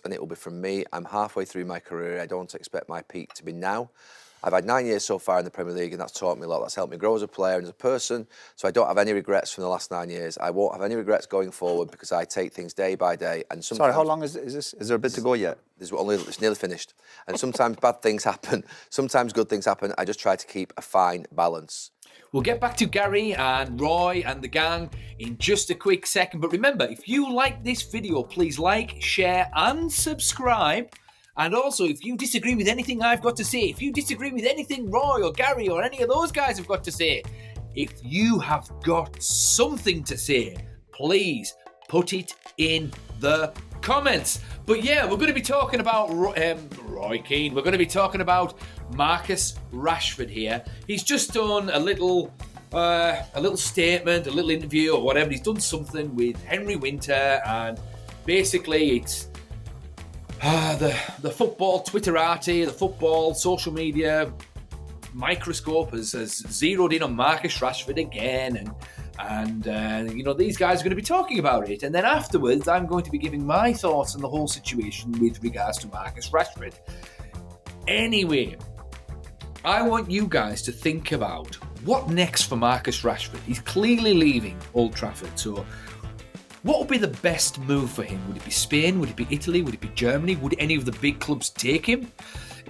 and it will be from me. I'm halfway through my career. I don't expect my peak to be now. I've had 9 years so far in the Premier League, and that's taught me a lot. That's helped me grow as a player and as a person. So I don't have any regrets from the last 9 years. I won't have any regrets going forward because I take things day by day. And sometimes, sorry, how long is this? Is there a bit to go yet? It's nearly finished. And sometimes bad things happen. Sometimes good things happen. I just try to keep a fine balance. We'll get back to Gary and Roy and the gang in just a quick second. But remember, if you like this video, please like, share and subscribe. And also, if you disagree with anything I've got to say, if you disagree with anything Roy or Gary or any of those guys have got to say, if you have got something to say, please put it in the comments. But yeah, we're going to be talking about Roy Keane. We're going to be talking about Marcus Rashford here. He's just done a little statement, a little interview or whatever. He's done something with Henry Winter, and basically it's the football Twitterati, the football social media microscope has zeroed in on Marcus Rashford again, and you know, these guys are going to be talking about it, and then afterwards I'm going to be giving my thoughts on the whole situation with regards to Marcus Rashford. Anyway, I want you guys to think about what next for Marcus Rashford. He's clearly leaving Old Trafford, so what would be the best move for him? Would it be Spain? Would it be Italy? Would it be Germany? Would any of the big clubs take him?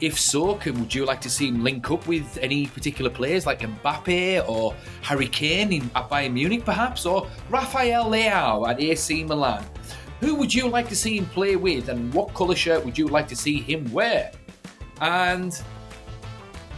If so, would you like to see him link up with any particular players like Mbappe or Harry Kane at Bayern Munich perhaps, or Rafael Leao at AC Milan? Who would you like to see him play with, and what colour shirt would you like to see him wear? And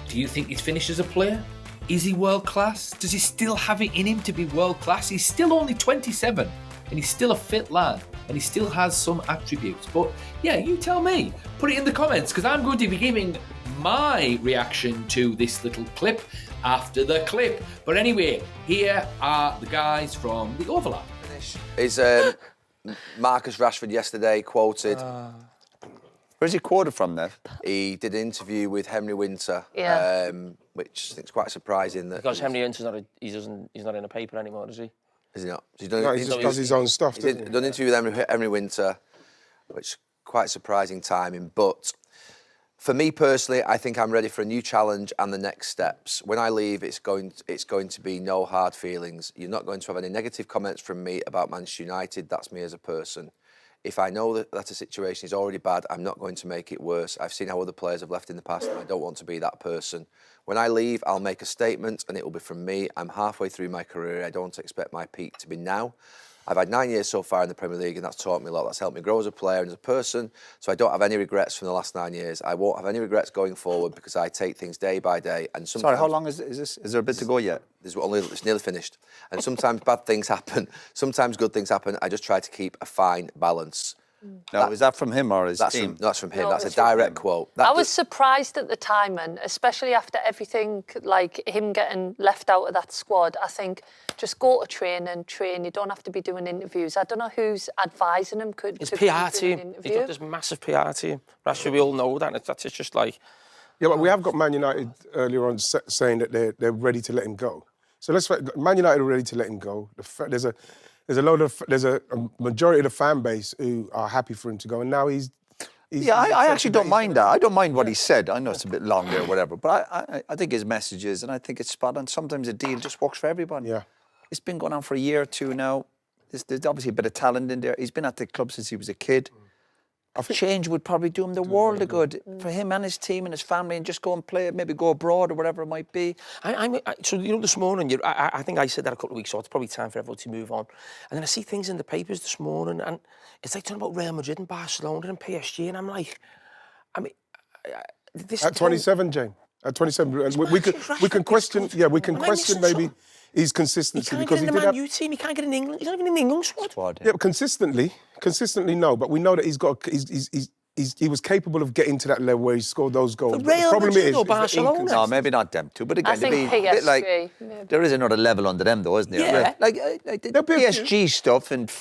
do you think he's finished as a player? Is he world class? Does he still have it in him to be world class? He's still only 27. And he's still a fit lad, and he still has some attributes. But yeah, you tell me. Put it in the comments, because I'm going to be giving my reaction to this little clip after the clip. But anyway, here are the guys from the overlap. Is Marcus Rashford yesterday quoted? Where's he quoted from there? He did an interview with Henry Winter, which I think is quite surprising. Because Henry Winter's he's not in a paper anymore, is he? Is he not? He just does his own stuff, He did an interview with Henry Winter, which is quite surprising timing. But for me personally, I think I'm ready for a new challenge and the next steps. When I leave, it's going to be no hard feelings. You're not going to have any negative comments from me about Manchester United. That's me as a person. If I know that a situation is already bad, I'm not going to make it worse. I've seen how other players have left in the past, and I don't want to be that person. When I leave, I'll make a statement, and it will be from me. I'm halfway through my career. I don't expect my peak to be now. I've had 9 years so far in the Premier League, and that's taught me a lot. That's helped me grow as a player and as a person. So I don't have any regrets from the last 9 years. I won't have any regrets going forward because I take things day by day. And sometimes, sorry, how long is this? Is there a bit to go yet? It's nearly finished. And sometimes bad things happen. Sometimes good things happen. I just try to keep a fine balance. Now, is that from him or his team? That's from him. No, that's a direct quote. I was surprised at the time, and especially after everything, like him getting left out of that squad. I think just go to train and train. You don't have to be doing interviews. I don't know who's advising him. His PR team. He's got this massive PR team. Rashford, we all know that. That's just like... Yeah, but we have got Man United earlier on saying that they're ready to let him go. So Man United are ready to let him go. There's a majority of the fan base who are happy for him to go, and now he's I actually don't mind that. I don't mind what he said. I know it's a bit long there or whatever, but I think his message is, and I think it's spot on. Sometimes a deal just works for everybody. Yeah. It's been going on for a year or two now. There's obviously a bit of talent in there. He's been at the club since he was a kid. Change would probably do him the world of good for him and his team and his family, and just go and play, maybe go abroad or whatever it might be. So, you know, this morning, I think I said that a couple of weeks ago, it's probably time for everyone to move on. And then I see things in the papers this morning, and it's like talking about Real Madrid and Barcelona and PSG, and I'm like, this... At 27, Jane. At 27, we can question, maybe his consistency, because he can't get in the Man U team. He can't get in England. He's not even in the England squad. Yeah, but consistently no. But we know that he was capable of getting to that level where he scored those goals. The Real Madrid or Barcelona? No, maybe not them two. But again, I think PSG. There is another level under them, though, isn't there? Yeah. Like the PSG stuff, and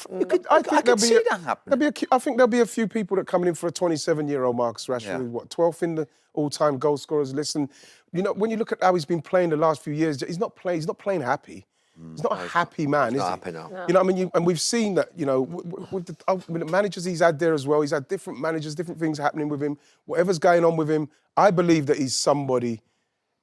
I could see that happen. I think there'll be a few people that coming in for a 27-year-old Marcus Rashford, who's 12th in the all-time goal scorers list. And you know, when you look at how he's been playing the last few years, he's not playing happy. He's not a happy man, is he? not happy, no. You know what I mean? And we've seen that, you know, with the managers he's had there as well, he's had different managers, different things happening with him. Whatever's going on with him, I believe that he's somebody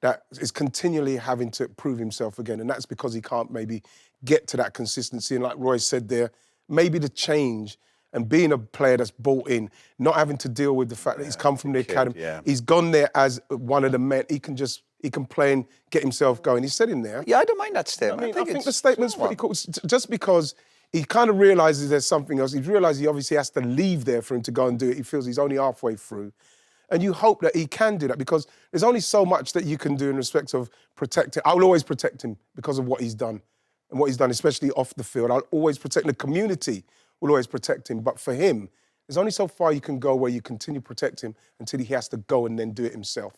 that is continually having to prove himself again. And that's because he can't maybe get to that consistency. And like Roy said there, maybe the change and being a player that's bought in, not having to deal with the fact that he's come from the academy. Yeah. He's gone there as one of the men. He can play and get himself going. He said in there. Yeah, I don't mind that statement. I think the statement's pretty cool. Just because he kind of realises there's something else. He's realised he obviously has to leave there for him to go and do it. He feels he's only halfway through. And you hope that he can do that because there's only so much that you can do in respect of protecting. I will always protect him because of what he's done and what he's done, especially off the field. I'll always protect the community. Will always protect him. But for him, there's only so far you can go where you continue to protect him until he has to go and then do it himself.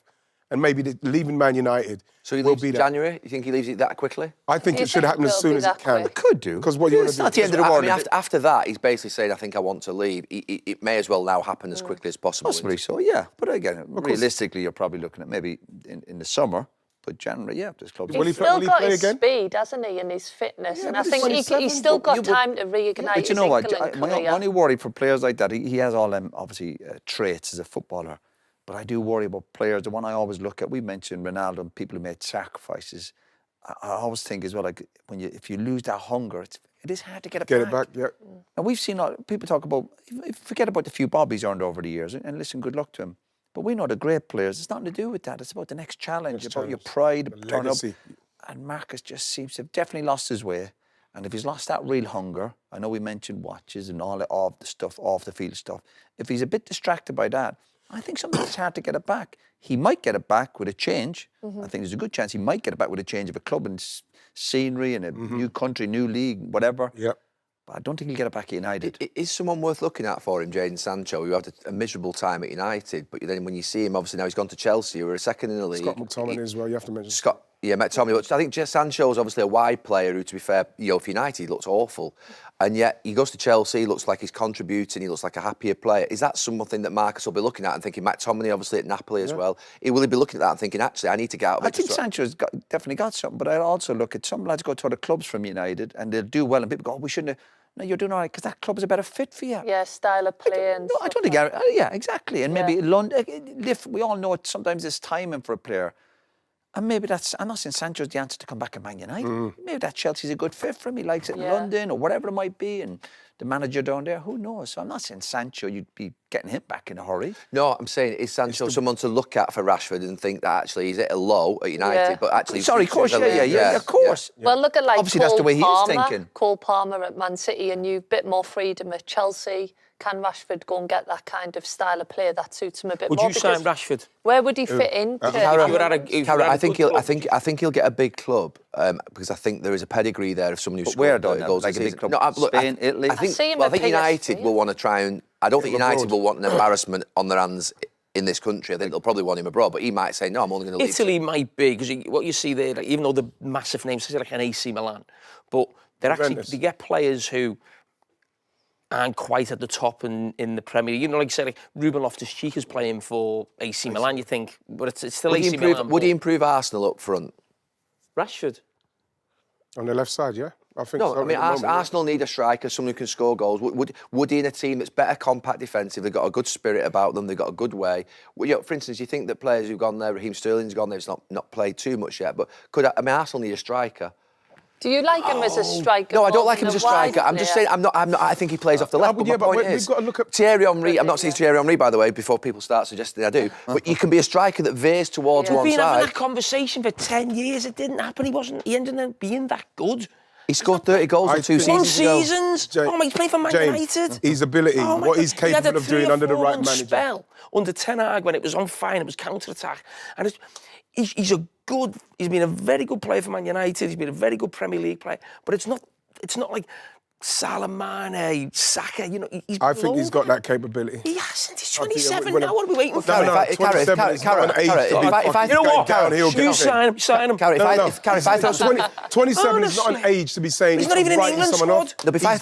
And maybe leaving Man United So he will leaves be in that. January? You think he leaves it that quickly? I think You it should think happen as it'll soon be as it that can. quick? Could do. Because what you want It's to do... not the end of the I world. mean, after that, he's basically saying, I think I want to leave. It may as well now happen as quickly as possible. Possibly so, yeah. But again, realistically, you're probably looking at maybe in the summer. But generally, yeah, there's clubs. Will he He's play- still will he got play his again? speed, hasn't he, and his fitness. Yeah, And I but think he's he's still 27, got time to reignite But his you know what? England My career. only worry for players like that, he has all them, obviously, traits as a footballer. But I do worry about players. The one I always look at, we mentioned Ronaldo and people who made sacrifices. I always think as well, like, if you lose that hunger, it is hard to get it back. Get it back, yeah. And we've seen people talk about, forget about the few bob he's earned over the years, and listen, good luck to him. But we know the great players, it's nothing to do with that. It's about the next challenge, about your pride, The turn up. legacy. And Marcus just seems to have definitely lost his way. And if he's lost that real hunger, I know we mentioned watches and all of the stuff, off the field stuff. If he's a bit distracted by that, I think sometimes it's hard to get it back. He might get it back with a change. I think there's a good chance he might get it back with a change of a club and scenery and a new country, new league, whatever. Yep. But I don't think he'll get it back at United. Is someone worth looking at for him, Jadon Sancho, who had a miserable time at United, but then when you see him, obviously now he's gone to Chelsea, who are a second in the league. Scott McTominay as well, you have to mention. McTominay, but I think Sancho's obviously a wide player who, to be fair, for United, he looks awful. And yet he goes to Chelsea, he looks like he's contributing, he looks like a happier player. Is that something that Marcus will be looking at and thinking, McTominay obviously at Napoli as well? Will he be looking at that and thinking, actually, I need to get out of it? I think Sancho's definitely got something, but I also look at some lads go to other clubs from United and they'll do well and people go, we shouldn't have. No, you're doing all right because that club is a better fit for you. Yeah, style of play and No, I don't think. Yeah, exactly. And maybe London. We all know it. Sometimes there's timing for a player, and maybe that's. I'm not saying Sancho's the answer to come back at Man United. Maybe that Chelsea's a good fit for him. He likes it in London or whatever it might be, and the manager down there, who knows? So I'm not saying Sancho. You'd be getting him back in a hurry. No, I'm saying, is Sancho someone to look at for Rashford and think that actually he's at a low at United, but actually... Sorry, of course, yeah, of course. Yeah. Well, look at like Obviously, Cole that's the way Palmer, he's thinking. Cole Palmer at Man City, and you bit more freedom at Chelsea. Can Rashford go and get that kind of style of play that suits him a bit Would more? you sign Rashford? Where would he fit into? I think he'll get a big club because I think there is a pedigree there of someone who's where, scored 30 goals like a a big season. club? Spain, Italy? I think, see him I at think PSG, United will want to try and... I don't think United abroad. will want an embarrassment on their hands in this country. I think they'll probably want him abroad, but he might say, no, I'm only going to leave. Italy might be, because what you see there, like, even though the massive names, say like an AC Milan, but they're actually, they get players who aren't quite at the top in the Premier League. You know, like you said, like Ruben Loftus-Cheek is playing for AC Milan, you think, but it's still AC Milan. Would he improve Arsenal up front? Rashford? On the left side, yeah? I think No, so I mean, at the moment, yeah. Arsenal need a striker, someone who can score goals. Would he in a team that's better compact defensive, they've got a good spirit about them, they've got a good way? Well, for instance, you think that players who've gone there, Raheem Sterling's gone there, he's not played too much yet, but Arsenal need a striker. Do you like him as a striker? No, I don't more like him than as a wide striker. I'm just saying, player? I think he plays off the left. But my point is, we've got to look at... Thierry Henry, I'm not saying Thierry Henry, by the way, before people start suggesting I do, but you can be a striker that veers towards one We've been having side. that conversation for 10 years. It didn't happen. He ended up being that good. He scored 30 goals in 2 seasons ago. Seasons. He's playing for Man United. His ability, what he's capable of doing under the right manager. Spell under Ten Hag when it was on fire, it was counter-attack. And he's been a very good player for Man United. He's been a very good Premier League player. But it's not like Salah, Mane, Saka, you know, I think he's got that capability. He hasn't. He's 27 now. What are we waiting for? No, 27 is not an age to be fucking You know what? going downhill. You sign him. If I throw 27 is not an age to be saying he's not even in the England squad. If I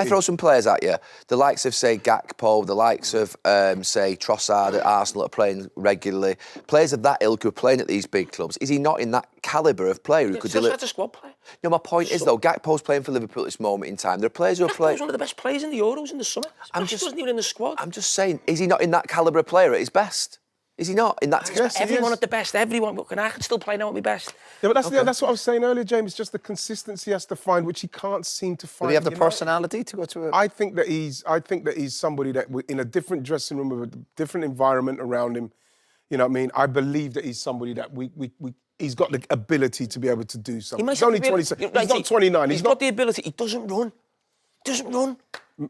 throw some players at you, the likes of, say, Gakpo, the likes of, say, Trossard at Arsenal are playing regularly, players of that ilk who are playing at these big clubs, is he not in that calibre of player who could deliver? That's a squad player. No, my point is though, Gakpo's playing for Liverpool at this moment in time. There are players who are playing. Gakpo's one of the best players in the Euros in the summer. He wasn't even in the squad. I'm just saying, is he not in that calibre of player at his best? Is he not in that? Yes, he everyone is. at the best. Everyone. Look, and I can still play now at my best. Yeah, but that's what I was saying earlier, James. Just the consistency he has to find, which he can't seem to find. Do he have the United. personality to go to it? I think that he's somebody that in a different dressing room with a different environment around him. You know what I mean? I believe that he's somebody that he's got the ability to be able to do something. He's only 27. He's not 29. He's got the ability. He doesn't run. He doesn't run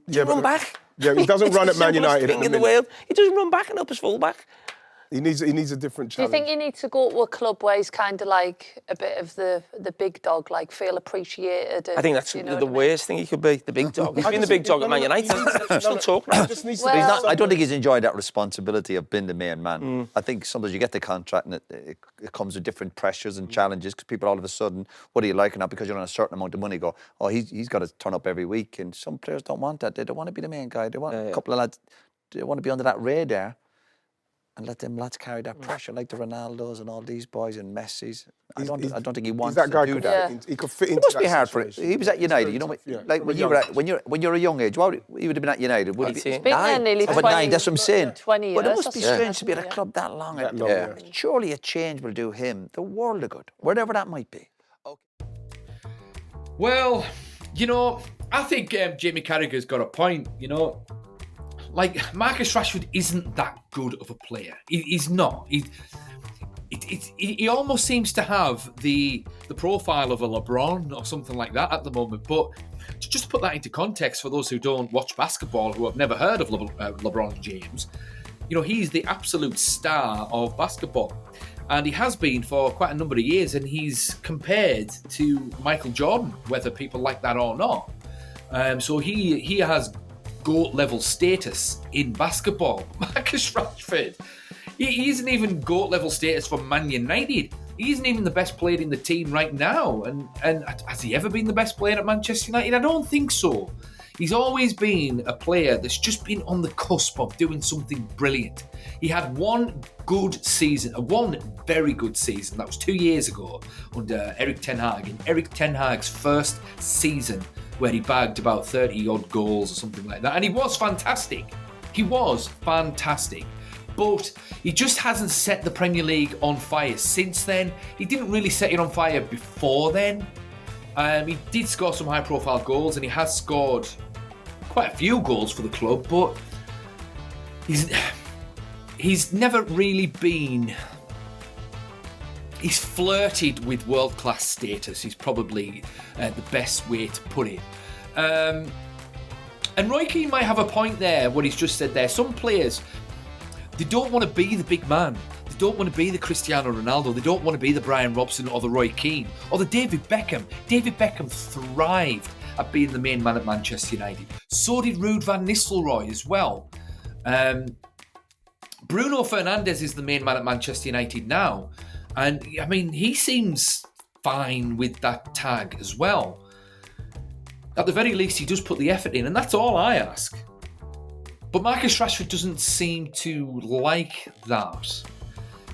Run back. Yeah, he doesn't run at Man United. In the world. He doesn't run back and help his full-back. He needs a different Do challenge. you think he needs to go to a club where he's kind of like a bit of the big dog, like feel appreciated? And, I think that's the worst thing he could be, the big dog. He's been the big dog at Man United. He's still talking about it. I don't think he's enjoyed that responsibility of being the main man. I think sometimes you get the contract and it comes with different pressures and challenges because people all of a sudden, what do you like? And not because you're on a certain amount of money, go, oh, he's got to turn up every week. And some players don't want that. They don't want to be the main guy. They want a couple of lads, they want to be under that radar. And let them lads carry that pressure, like the Ronaldos and all these boys and Messi's. I don't think he wants to do that. Yeah. He could fit into It must that be hard for him. situation. He was at United, you know, like when you're a young age. What he would have been at United? Would he be? He's been there nearly 20, 9, that's what I'm saying. 20 years. But it must be Yeah. strange to be at a club that long. Surely a change will do him the world of good, wherever that might be. Well, you know, I think Jamie Carragher's got a point, you know. Like, Marcus Rashford isn't that good of a player. He's not. He almost seems to have the profile of a LeBron or something like that at the moment. But to just put that into context for those who don't watch basketball, who have never heard of LeBron James, you know, he's the absolute star of basketball. And he has been for quite a number of years, and he's compared to Michael Jordan, whether people like that or not. So he has GOAT level status in basketball. Marcus Rashford, he isn't even GOAT level status for Man United. He isn't even the best player in the team right now. And has he ever been the best player at Manchester United? I don't think so. He's always been a player that's just been on the cusp of doing something brilliant. He had one very good season. That was 2 years ago under Erik ten Hag. In Erik ten Hag's first season, where he bagged about 30-odd goals or something like that. And he was fantastic. But he just hasn't set the Premier League on fire since then. He didn't really set it on fire before then. He did score some high-profile goals, and he has scored quite a few goals for the club, but he's never really been... He's flirted with world-class status, is probably the best way to put it. And Roy Keane might have a point there, what he's just said there. Some players, they don't want to be the big man. They don't want to be the Cristiano Ronaldo. They don't want to be the Brian Robson or the Roy Keane or the David Beckham. David Beckham thrived at being the main man at Manchester United. So did Ruud van Nistelrooy as well. Bruno Fernandes is the main man at Manchester United now. And, I mean, he seems fine with that tag as well. At the very least, he does put the effort in, and that's all I ask. But Marcus Rashford doesn't seem to like that.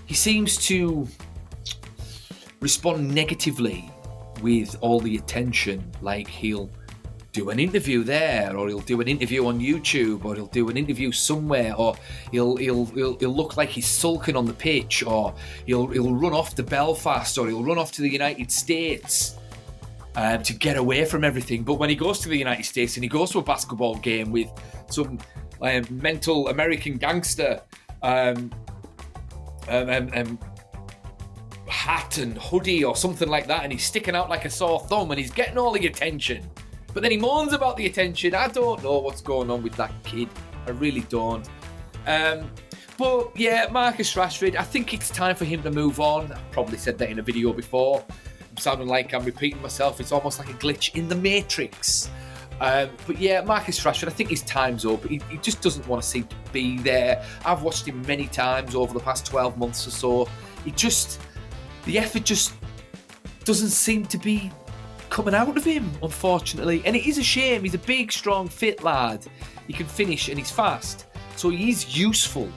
He seems to respond negatively with all the attention, like he'll do an interview there, or he'll do an interview on YouTube, or he'll do an interview somewhere, or he'll look like he's sulking on the pitch, or he'll run off to Belfast, or he'll run off to the United States to get away from everything. But when he goes to the United States and he goes to a basketball game with some mental American gangster hat and hoodie or something like that, and he's sticking out like a sore thumb and he's getting all the attention, but then he moans about the attention. I don't know what's going on with that kid. I really don't. But yeah, Marcus Rashford, I think it's time for him to move on. I probably said that in a video before. I'm sounding like I'm repeating myself. It's almost like a glitch in the Matrix. But yeah, Marcus Rashford, I think his time's up. He just doesn't want to seem to be there. I've watched him many times over the past 12 months or so. The effort just doesn't seem to be coming out of him, unfortunately. And it is a shame. He's a big, strong, fit lad. He can finish and he's fast. So he is useful.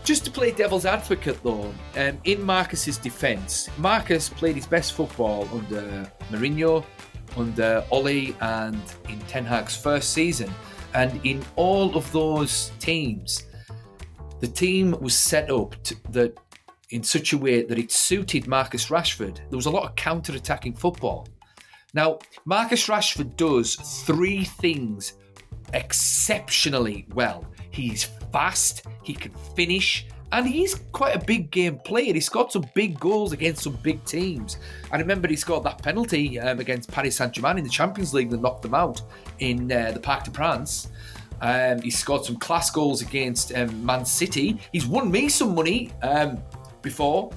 Just to play devil's advocate, though, in Marcus's defence, Marcus played his best football under Mourinho, under Ole, and in Ten Hag's first season. And in all of those teams, the team was set up in such a way that it suited Marcus Rashford. There was a lot of counter-attacking football. Now, Marcus Rashford does 3 things exceptionally well. He's fast, he can finish, and he's quite a big game player. He scored some big goals against some big teams. I remember he scored that penalty against Paris Saint-Germain in the Champions League that knocked them out in the Parc des Princes. He scored some class goals against Man City. He's won me some money before.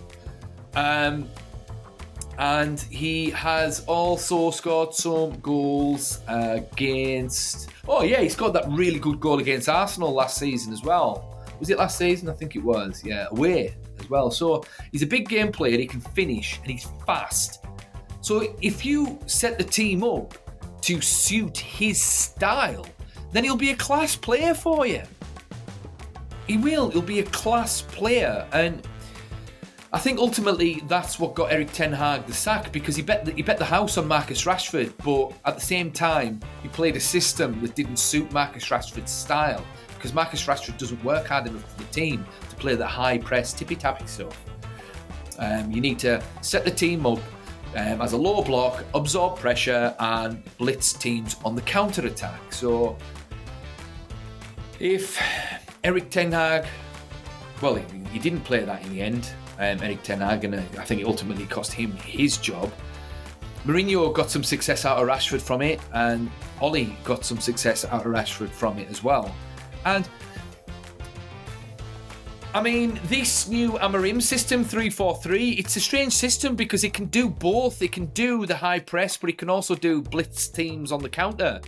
And he has also scored some goals against... Oh, yeah, he scored that really good goal against Arsenal last season as well. Was it last season? I think it was. Yeah, away as well. So he's a big game player. He can finish and he's fast. So if you set the team up to suit his style, then he'll be a class player for you. He will. He'll be a class player. And I think ultimately that's what got Erik ten Hag the sack, because he bet the house on Marcus Rashford, but at the same time he played a system that didn't suit Marcus Rashford's style, because Marcus Rashford doesn't work hard enough for the team to play the high press tippy-tappy stuff. You need to set the team up as a low block, absorb pressure and blitz teams on the counter-attack. So if Erik ten Hag, well, he didn't play that in the end, Erik ten Hag, and I think it ultimately cost him his job. Mourinho got some success out of Rashford from it, and Ole got some success out of Rashford from it as well. And I mean, this new Amorim system, 3-4-3, it's a strange system because it can do both. It can do the high press, but it can also do blitz teams on the counter.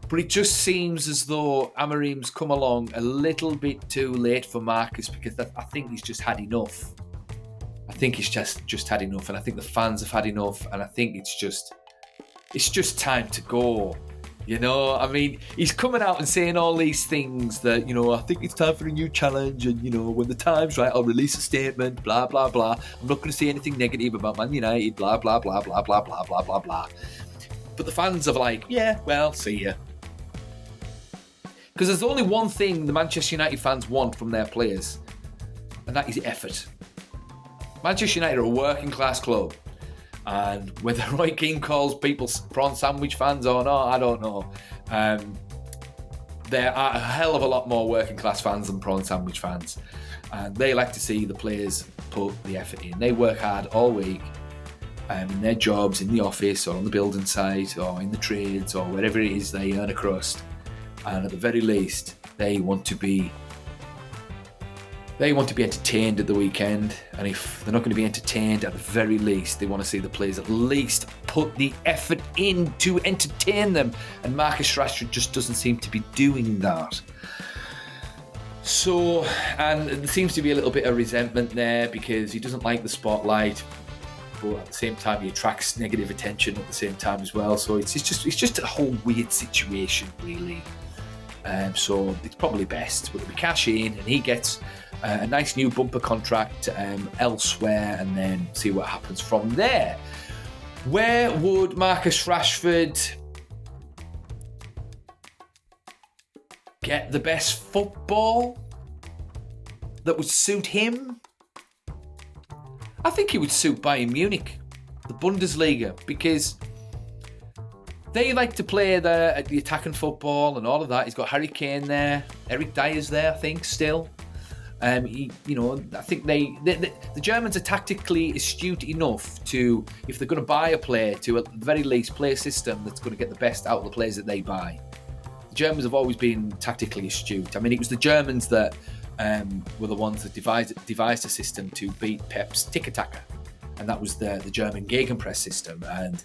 But it just seems as though Amorim's come along a little bit too late for Marcus, because I think he's just had enough. I think he's just had enough, and I think the fans have had enough, and I think it's just time to go. You know, I mean, he's coming out and saying all these things that, you know, I think it's time for a new challenge, and, you know, when the time's right, I'll release a statement, blah, blah, blah. I'm not going to say anything negative about Man United, blah, blah, blah, blah, blah, blah, blah, blah, blah. But the fans are like, yeah, well, see ya. Because there's only one thing the Manchester United fans want from their players, and that is effort. Manchester United are a working class club, and whether Roy Keane calls people prawn sandwich fans or not, I don't know. There are a hell of a lot more working class fans than prawn sandwich fans, and they like to see the players put the effort in. They work hard all week in their jobs, in the office or on the building site or in the trades or wherever it is they earn a crust. And at the very least, they want to be entertained at the weekend. And if they're not going to be entertained, at the very least, they want to see the players at least put the effort in to entertain them. And Marcus Rashford just doesn't seem to be doing that. So, and there seems to be a little bit of resentment there because he doesn't like the spotlight, but at the same time he attracts negative attention at the same time as well. So it's just a whole weird situation, really. So it's probably best that we cash in and he gets a nice new bumper contract elsewhere, and then see what happens from there. Where would Marcus Rashford get the best football that would suit him? I think he would suit Bayern Munich, the Bundesliga, because they like to play the attacking football and all of that. He's got Harry Kane there, Eric Dyer's there, I think, still. I think the Germans are tactically astute enough to, if they're going to buy a player, to at the very least play a system that's going to get the best out of the players that they buy. The Germans have always been tactically astute. I mean, it was the Germans that were the ones that devised a system to beat Pep's tiki-taka, and that was the German Gegenpress system. And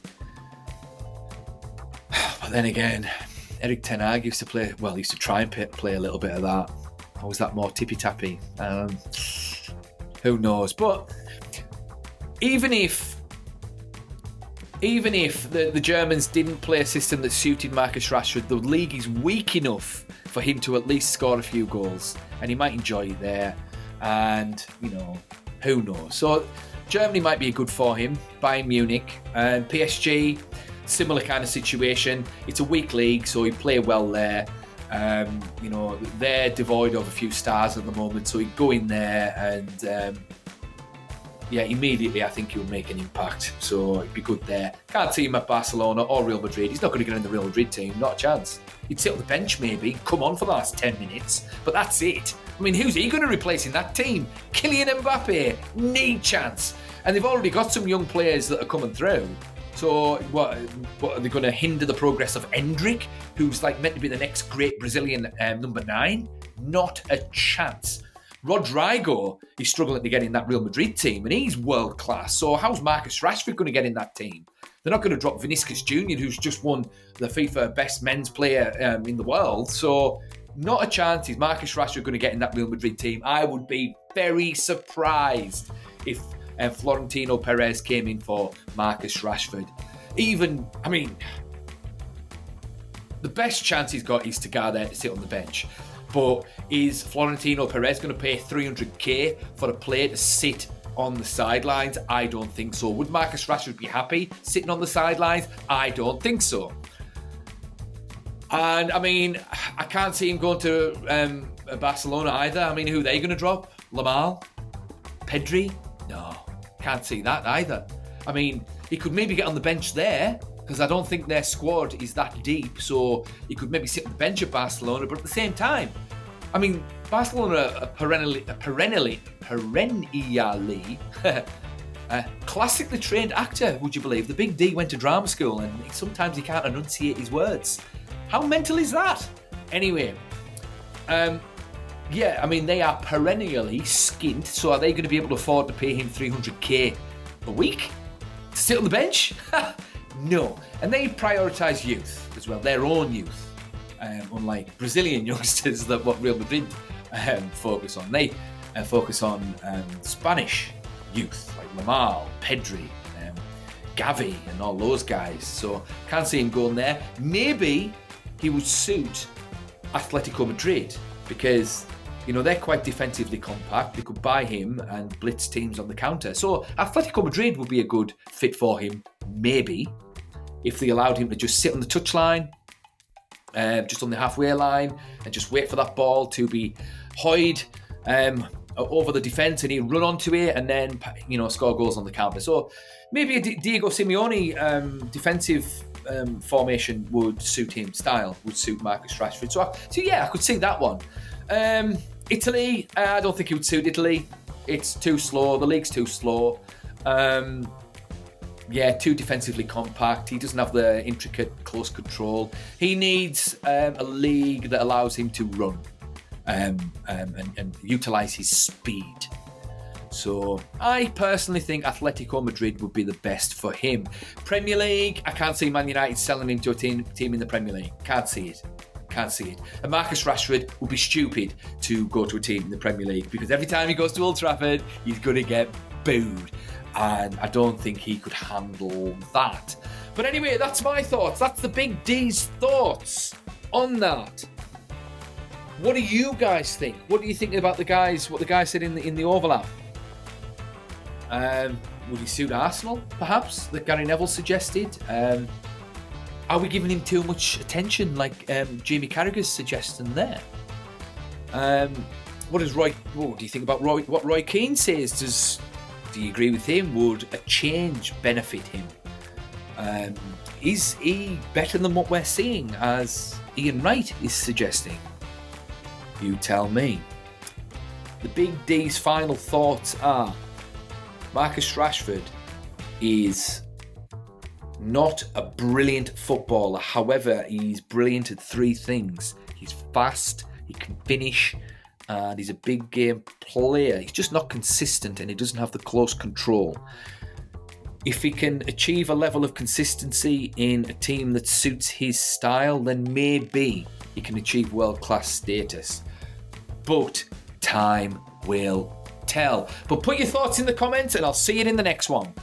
but then again, Erik ten Hag used to try and play a little bit of that. Or was that more tippy-tappy? Who knows? But even if the Germans didn't play a system that suited Marcus Rashford, the league is weak enough for him to at least score a few goals, and he might enjoy it there. and, who knows. So Germany might be good for him, Bayern Munich, and PSG, similar kind of situation. It's a weak league, so he'd play well there. They're devoid of a few stars at the moment, so he'd go in there and immediately I think he'll make an impact. So it'd be good there. Can't see him at Barcelona or Real Madrid. He's not going to get in the Real Madrid team, not a chance. He'd sit on the bench maybe, come on for the last 10 minutes, but that's it. I mean, who's he going to replace in that team? Kylian Mbappe, no chance. And they've already got some young players that are coming through. So what are they going to hinder the progress of Endrick, who's like meant to be the next great Brazilian number 9? Not a chance. Rodrigo is struggling to get in that Real Madrid team, and he's world class. So how's Marcus Rashford going to get in that team? They're not going to drop Vinicius Jr., who's just won the FIFA Best Men's Player in the world. So not a chance is Marcus Rashford going to get in that Real Madrid team. I would be very surprised if Florentino Perez came in for Marcus Rashford. The best chance he's got is to go there to sit on the bench. But is Florentino Perez going to pay 300k for a player to sit on the sidelines? I don't think so. Would Marcus Rashford be happy sitting on the sidelines? I don't think so. And I can't see him going to Barcelona either. Who are they going to drop? Lamar? Pedri? No, can't see that either. He could maybe get on the bench there, because I don't think their squad is that deep, so he could maybe sit on the bench at Barcelona, but at the same time, Barcelona are perennially classically trained actor, would you believe? The big D went to drama school, and sometimes he can't enunciate his words. How mental is that? Anyway, they are perennially skint, so are they going to be able to afford to pay him 300k a week to sit on the bench? No. And they prioritise youth as well, their own youth, unlike Brazilian youngsters that what Real Madrid focus on. They focus on Spanish youth, like Lamar, Pedri, Gavi and all those guys. So can't see him going there. Maybe he would suit Atletico Madrid because, they're quite defensively compact. They could buy him and blitz teams on the counter. So Atletico Madrid would be a good fit for him, maybe, if they allowed him to just sit on the touchline, just on the halfway line, and just wait for that ball to be hoyed over the defence, and he'd run onto it and then, score goals on the counter. So maybe a Diego Simeone defensive formation would suit him, style would suit Marcus Rashford. So I could see that one. Italy, I don't think he would suit Italy. It's too slow. The league's too slow. Too defensively compact. He doesn't have the intricate close control. He needs a league that allows him to run and utilise his speed. So I personally think Atletico Madrid would be the best for him. Premier League, I can't see Man United selling him to a team in the Premier League. Can't see it. And Marcus Rashford would be stupid to go to a team in the Premier League because every time he goes to Old Trafford, he's going to get booed. And I don't think he could handle that. But anyway, that's my thoughts. That's the Big D's thoughts on that. What do you guys think? What do you think about what the guy said in the overlap? Would he suit Arsenal, perhaps, that Gary Neville suggested? Are we giving him too much attention, like Jamie Carragher's suggesting there? What do you think about what Roy Keane says? Do you agree with him? Would a change benefit him? Is he better than what we're seeing, as Ian Wright is suggesting? You tell me. The Big D's final thoughts are Marcus Rashford is not a brilliant footballer. However, he's brilliant at 3 things. He's fast, he can finish, and he's a big game player. He's just not consistent and he doesn't have the close control. If he can achieve a level of consistency in a team that suits his style, then maybe he can achieve world-class status. But time will tell. But put your thoughts in the comments and I'll see you in the next one.